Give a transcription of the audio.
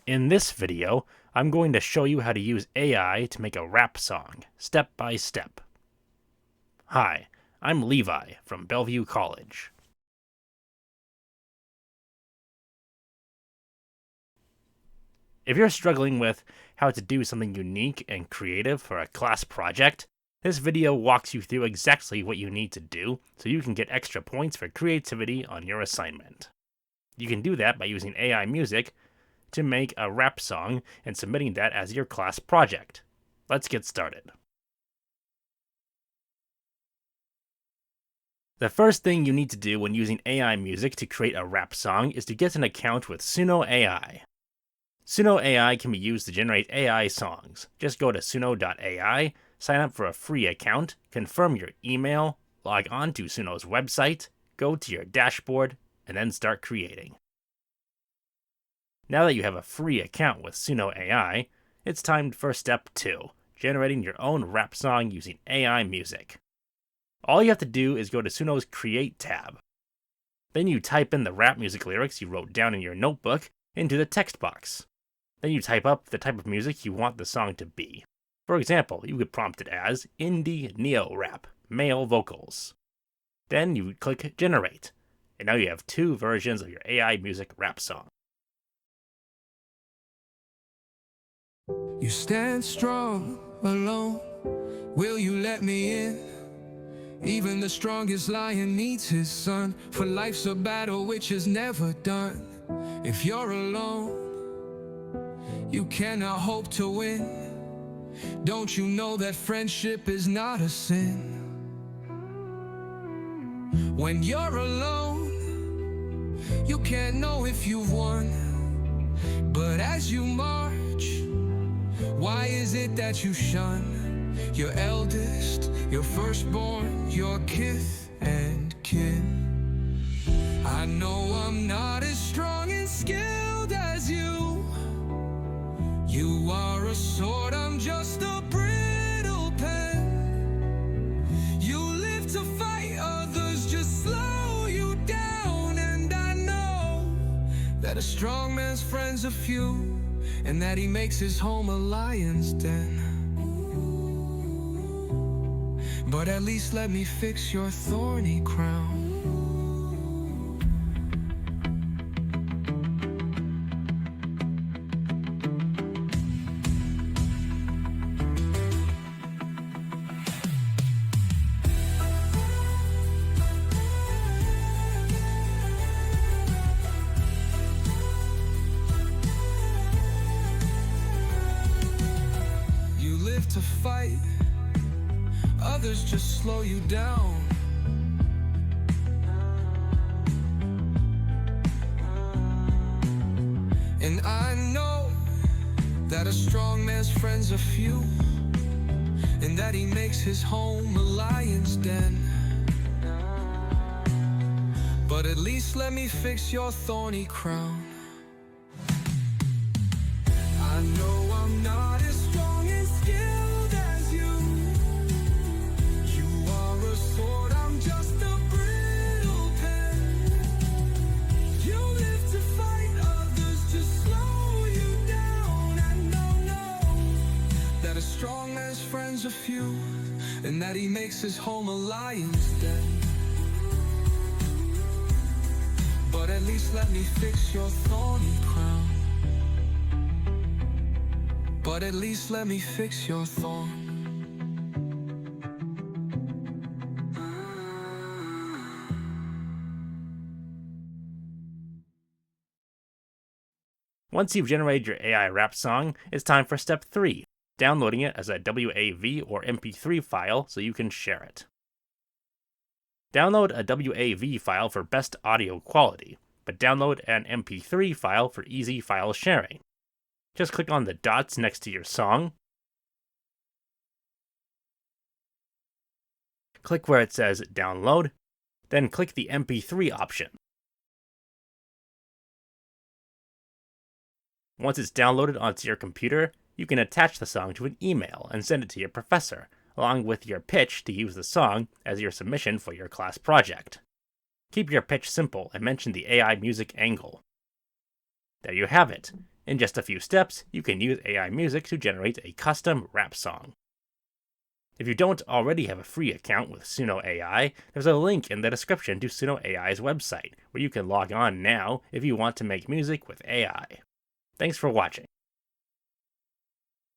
In this video, I'm going to show you how to use AI to make a rap song, step by step. Hi, I'm Levi from Bellevue College. If you're struggling with how to do something unique and creative for a class project, this video walks you through exactly what you need to do so you can get extra points for creativity on your assignment. You can do that by using AI music to make a rap song and submitting that as your class project. Let's get started. The first thing you need to do when using AI music to create a rap song is to get an account with Suno AI. Suno AI can be used to generate AI songs. Just go to suno.ai, sign up for a free account, confirm your email, log on to Suno's website, go to your dashboard, and then start creating. Now that you have a free account with Suno AI, it's time for step 2, generating your own rap song using AI music. All you have to do is go to Suno's Create tab. Then you type in the rap music lyrics you wrote down in your notebook into the text box. Then you type up the type of music you want the song to be. For example, you could prompt it as indie neo rap, male vocals. Then you click Generate, and now you have 2 versions of your AI music rap song. You stand strong alone. Will you let me in? Even the strongest lion needs his son, for life's a battle which is never done. If you're alone, you cannot hope to win. Don't you know that friendship is not a sin? When you're alone, you can't know if you've won. But as you march, why is it that you shun your eldest, your firstborn, your kith and kin? I know I'm not as strong and skilled as you. You are a sword, I'm just a brittle pen. You live to fight, others just slow you down. And I know that a strong man's friends are few, and that he makes his home a lion's den. But at least let me fix your thorny crown. You live to fight, others just slow you down. And I know that a strong man's friends are few, and that he makes his home a lion's den. But at least let me fix your thorny crown. I know I'm not as strong and skilled as you. You are a sword, I'm just a brittle pen. You live to fight, others just slow you down. And know that a strong man's friends are few, and that he makes his home a lion's den. But at least let me fix your thorny crown. But at least let me fix your thorn. Once you've generated your AI rap song, it's time for step 3, downloading it as a WAV or MP3 file so you can share it. Download a WAV file for best audio quality, but download an MP3 file for easy file sharing. Just click on the dots next to your song. Click where it says Download, then click the MP3 option. Once it's downloaded onto your computer, you can attach the song to an email and send it to your professor, along with your pitch to use the song as your submission for your class project. Keep your pitch simple and mention the AI music angle. There you have it. In just a few steps, you can use AI music to generate a custom rap song. If you don't already have a free account with Suno AI, there's a link in the description to Suno AI's website, where you can log on now if you want to make music with AI. Thanks for watching.